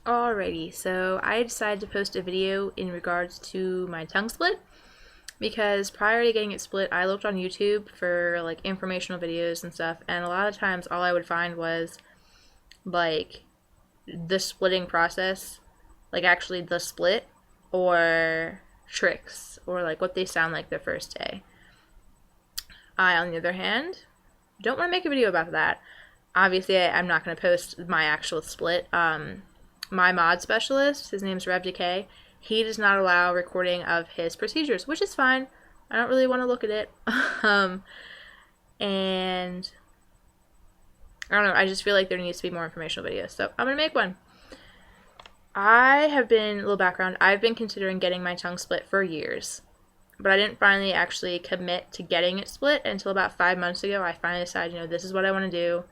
Alrighty, so I decided to post a video in regards to my tongue split because prior to getting it split, I looked on YouTube for like informational videos and stuff, and a lot of times all I would find was like the splitting process, like actually the split, or tricks, or like what they sound like the first day. I, on the other hand, don't want to make a video about that. Obviously, I'm not going to post my actual split. My mod specialist, his name's Rev Decay, he does not allow recording of his procedures, which is fine. I don't really want to look at it. And I don't know, I just feel like there needs to be more informational videos, so I'm going to make one. I have been, a little background, I've been considering getting my tongue split for years, but I didn't finally actually commit to getting it split until about 5 months ago. I finally decided, this is what I want to do.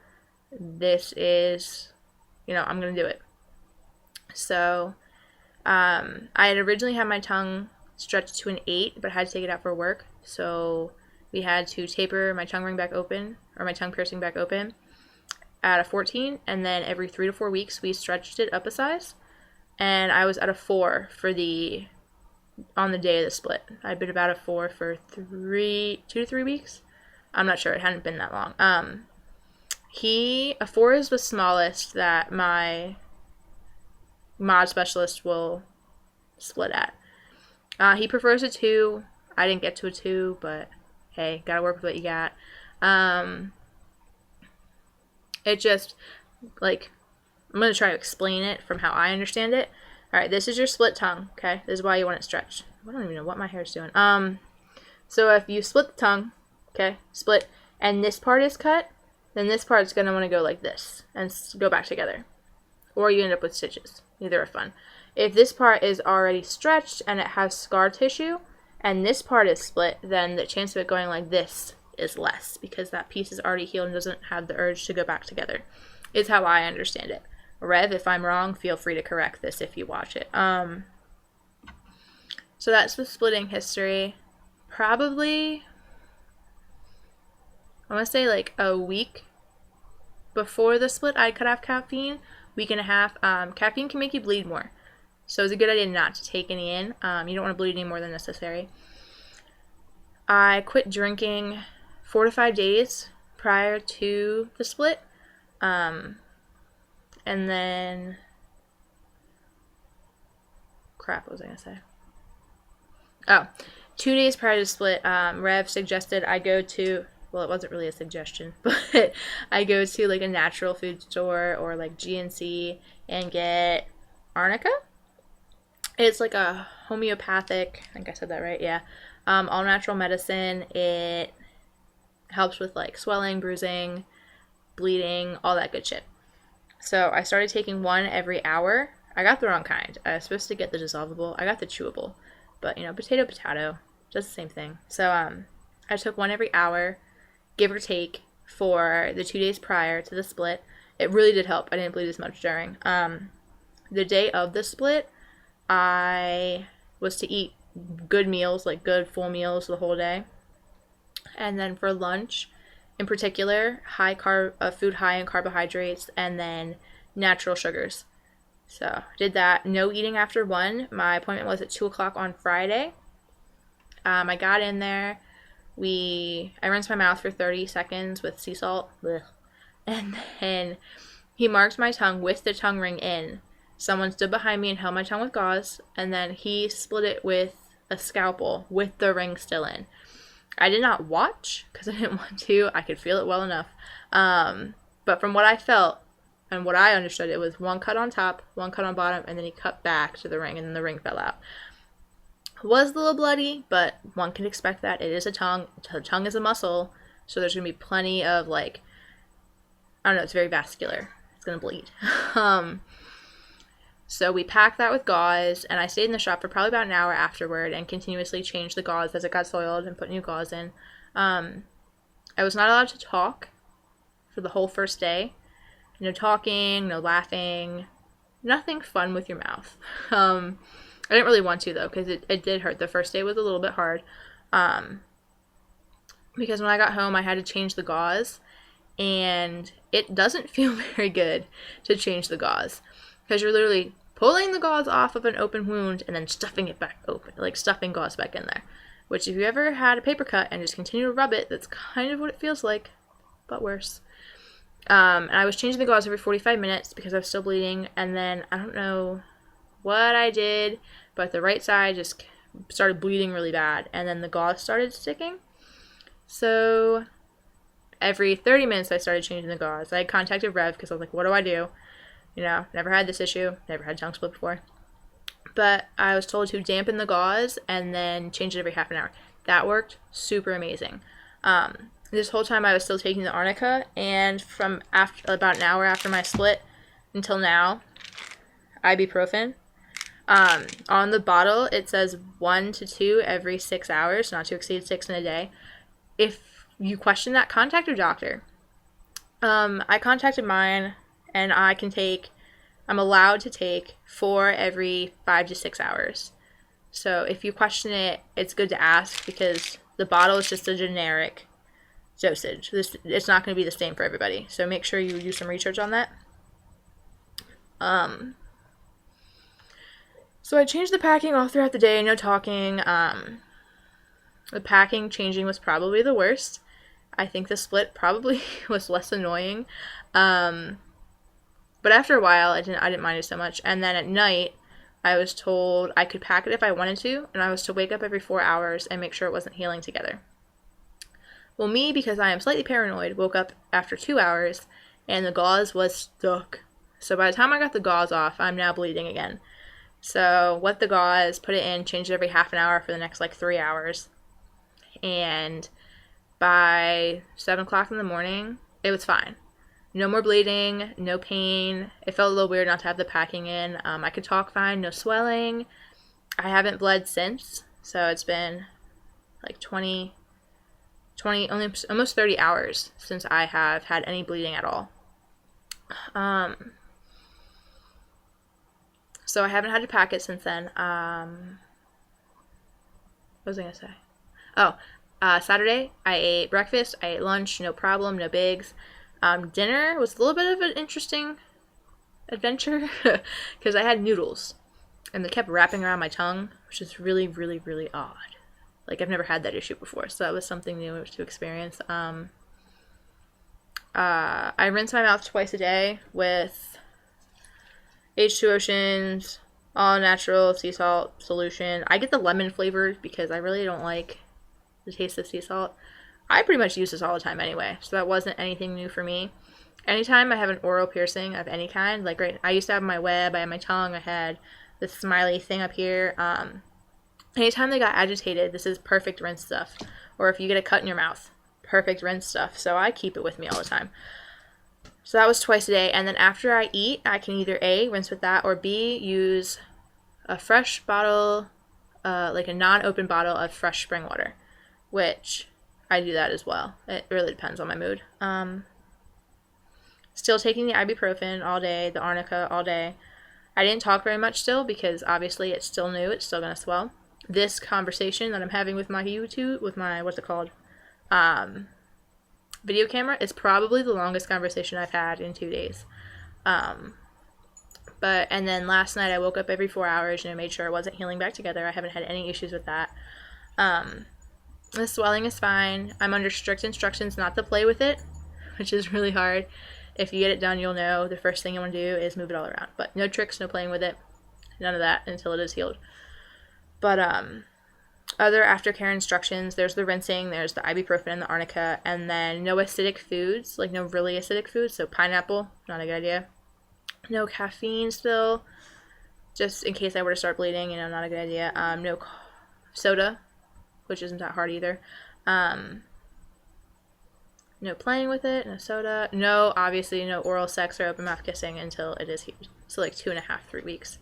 This is, I'm going to do it. So, I had originally had my tongue stretched to an 8, but I had to take it out for work. So, we had to taper my tongue ring back open, or my tongue piercing back open, at a 14, and then every 3 to 4 weeks we stretched it up a size. And I was at a 4 on the day of the split. I'd been about a 4 for 2 to 3 weeks. I'm not sure, it hadn't been that long. A 4 is the smallest that my mod specialist will split at. He prefers a 2. I didn't get to a 2, but hey, gotta work with what you got. It just, like, I'm gonna try to explain it from how I understand it. Alright, this is your split tongue, okay? This is why you want it stretched. I don't even know what my hair's doing. So if you split the tongue, okay, split, and this part is cut, then this part's gonna want to go like this and go back together. Or you end up with stitches. Neither are fun. If this part is already stretched and it has scar tissue, and this part is split, then the chance of it going like this is less, because that piece is already healed and doesn't have the urge to go back together, is how I understand it. Rev, if I'm wrong, feel free to correct this if you watch it. So that's the splitting history. Probably, I want to say like a week before the split, I cut off caffeine. Week and a half. Caffeine can make you bleed more, so it's a good idea not to take any in. You don't want to bleed any more than necessary. I quit drinking 4 to 5 days prior to the split. And then, crap, what was I going to say? Oh, 2 days prior to the split, Rev suggested I go to, well, it wasn't really a suggestion, but I go to like a natural food store or like GNC and get Arnica. It's like a homeopathic, I think I said that right, yeah, all natural medicine. It helps with like swelling, bruising, bleeding, all that good shit. So I started taking one every hour. I got the wrong kind. I was supposed to get the dissolvable. I got the chewable. But, potato, does the same thing. So I took one every hour, give or take, for the 2 days prior to the split. It really did help. I didn't bleed as much during. The day of the split, I was to eat good meals, like good full meals the whole day. And then for lunch, in particular, food high in carbohydrates, and then natural sugars. So did that. No eating after 1. My appointment was at 2 o'clock on Friday. I got in there. I rinsed my mouth for 30 seconds with sea salt. Blech. And then he marked my tongue with the tongue ring in. Someone stood behind me and held my tongue with gauze, and then he split it with a scalpel with the ring still in. I did not watch because I didn't want to. I could feel it well enough. But from what I felt and what I understood, it was one cut on top, one cut on bottom, and then he cut back to the ring, and then the ring fell out. It was a little bloody, but one can expect that. It is a tongue. The tongue is a muscle, so there's going to be plenty of, I don't know, it's very vascular. It's going to bleed. So we packed that with gauze, and I stayed in the shop for probably about an hour afterward and continuously changed the gauze as it got soiled and put new gauze in. I was not allowed to talk for the whole first day. No talking, no laughing, nothing fun with your mouth. I didn't really want to, though, because it did hurt. The first day was a little bit hard. Because when I got home, I had to change the gauze, and it doesn't feel very good to change the gauze because you're literally pulling the gauze off of an open wound and then stuffing it back open, like stuffing gauze back in there. Which, if you ever had a paper cut and just continue to rub it, that's kind of what it feels like, but worse. And I was changing the gauze every 45 minutes because I was still bleeding, and then I don't know what I did, but the right side just started bleeding really bad, and then the gauze started sticking. So every 30 minutes I started changing the gauze. I contacted Rev because I was like, what do I do? You know, never had this issue, never had tongue split before. But I was told to dampen the gauze and then change it every half an hour. That worked super amazing. This whole time I was still taking the arnica, and from after about an hour after my split until now, ibuprofen. On the bottle, it says 1 to 2 every 6 hours, not to exceed 6 in a day. If you question that, contact your doctor. I contacted mine, and I'm allowed to take 4 every 5 to 6 hours. So if you question it, it's good to ask, because the bottle is just a generic dosage. It's not going to be the same for everybody. So make sure you do some research on that. So I changed the packing all throughout the day, no talking. The packing changing was probably the worst. I think the split probably was less annoying. But after a while, I didn't mind it so much. And then at night, I was told I could pack it if I wanted to, and I was to wake up every 4 hours and make sure it wasn't healing together. Well, me, because I am slightly paranoid, woke up after 2 hours, and the gauze was stuck. So by the time I got the gauze off, I'm now bleeding again. So wet the gauze, put it in, change it every half an hour for the next 3 hours. And by 7 o'clock in the morning, it was fine. No more bleeding, no pain. It felt a little weird not to have the packing in. I could talk fine, no swelling. I haven't bled since, so it's been like almost 30 hours since I have had any bleeding at all. So I haven't had to pack it since then. What was I going to say? Saturday, I ate breakfast, I ate lunch, no problem, no bigs. Dinner was a little bit of an interesting adventure because I had noodles and they kept wrapping around my tongue, which is really, really, really odd. Like, I've never had that issue before, so that was something new to experience. I rinse my mouth twice a day with H2 Oceans, all natural sea salt solution. I get the lemon flavored because I really don't like the taste of sea salt. I pretty much use this all the time anyway, so that wasn't anything new for me. Anytime I have an oral piercing of any kind, like I used to have my web, I had my tongue, I had this smiley thing up here. Anytime they got agitated, this is perfect rinse stuff. Or if you get a cut in your mouth, perfect rinse stuff. So I keep it with me all the time. So that was twice a day. And then after I eat, I can either A, rinse with that, or B, use a fresh bottle, like a non-open bottle of fresh spring water, which I do that as well. It really depends on my mood. Still taking the ibuprofen all day, the arnica all day. I didn't talk very much still because obviously it's still new. It's still going to swell. This conversation that I'm having with my YouTube, with my, video camera, is probably the longest conversation I've had in 2 days. And then last night I woke up every 4 hours and I made sure it wasn't healing back together. I haven't had any issues with that. The swelling is fine. I'm under strict instructions not to play with it, which is really hard. If you get it done, you'll know the first thing you want to do is move it all around. But no tricks, no playing with it. None of that until it is healed. But other aftercare instructions, there's the rinsing, there's the ibuprofen and the arnica, and then no acidic foods, like no really acidic foods. So pineapple, not a good idea. No caffeine still, just in case I were to start bleeding, not a good idea. No soda, which isn't that hard either. No playing with it, no soda. No, obviously, no oral sex or open mouth kissing until it is healed. So like 2.5, 3 weeks.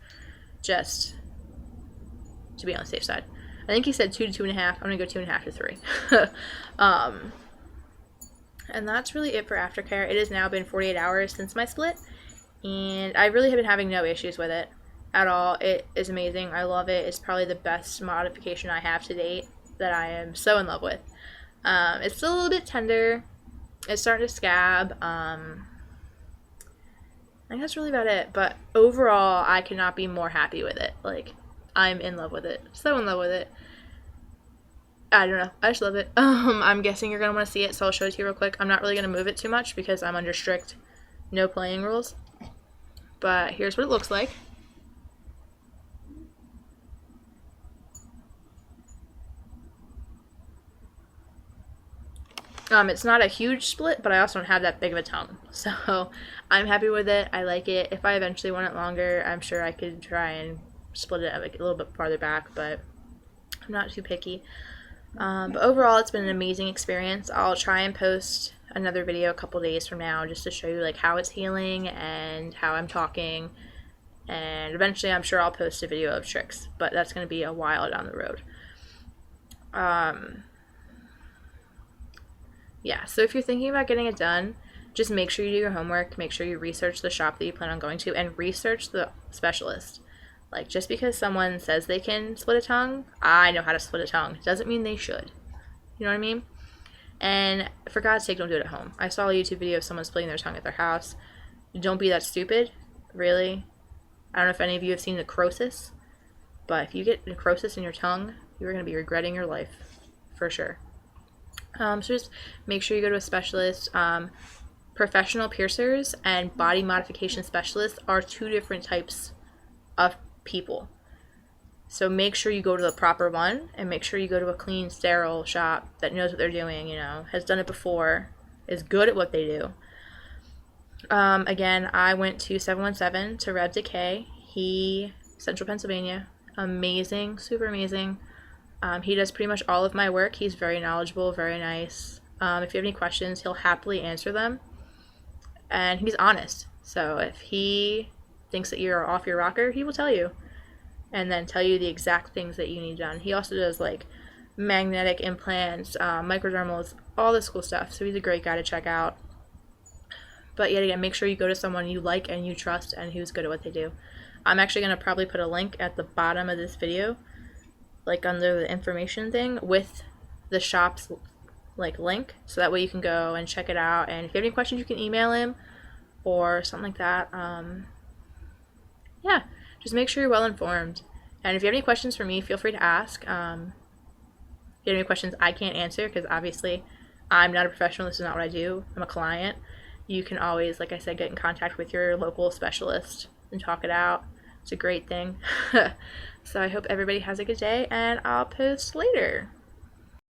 Just to be on the safe side. I think he said 2 to 2.5. I'm going to go 2.5 to 3. And that's really it for aftercare. It has now been 48 hours since my split. And I really have been having no issues with it at all. It is amazing. I love it. It's probably the best modification I have to date that I am so in love with. It's still a little bit tender. It's starting to scab. I think that's really about it. But overall, I cannot be more happy with it. Like, I'm in love with it. So in love with it. I don't know. I just love it. I'm guessing you're going to want to see it, so I'll show it to you real quick. I'm not really going to move it too much because I'm under strict no playing rules. But here's what it looks like. It's not a huge split, but I also don't have that big of a tongue. So I'm happy with it. I like it. If I eventually want it longer, I'm sure I could try and split it like a little bit farther back, but I'm not too picky. But overall, it's been an amazing experience. I'll try and post another video a couple days from now just to show you like how it's healing and how I'm talking. And eventually, I'm sure I'll post a video of tricks, but that's going to be a while down the road. Yeah, so if you're thinking about getting it done, just make sure you do your homework, make sure you research the shop that you plan on going to, and research the specialist. Like, just because someone says they can split a tongue, I know how to split a tongue, doesn't mean they should. You know what I mean? And for God's sake, don't do it at home. I saw a YouTube video of someone splitting their tongue at their house. Don't be that stupid, really. I don't know if any of you have seen necrosis, but if you get necrosis in your tongue, you're going to be regretting your life, for sure. So just make sure you go to a specialist. Professional piercers and body modification specialists are two different types of people. So make sure you go to the proper one, and make sure you go to a clean, sterile shop that knows what they're doing, you know, has done it before, is good at what they do. Again, I went to 717 to Rev Decay. Central Pennsylvania. Amazing, super amazing. He does pretty much all of my work. He's very knowledgeable, very nice. If you have any questions, he'll happily answer them. And he's honest. So if he thinks that you're off your rocker, he will tell you. And then tell you the exact things that you need done. He also does like magnetic implants, microdermals, all this cool stuff. So he's a great guy to check out. But yet again, make sure you go to someone you like and you trust and who's good at what they do. I'm actually going to probably put a link at the bottom of this video, like under the information thing, with the shop's like link, so that way you can go and check it out. And if you have any questions, you can email him or something like that. Yeah, just make sure you're well informed. And if you have any questions for me, feel free to ask. If you have any questions I can't answer, because obviously I'm not a professional, this is not what I do, I'm a client, you can always, like I said, get in contact with your local specialist and talk it out. It's a great thing. So I hope everybody has a good day, and I'll post later.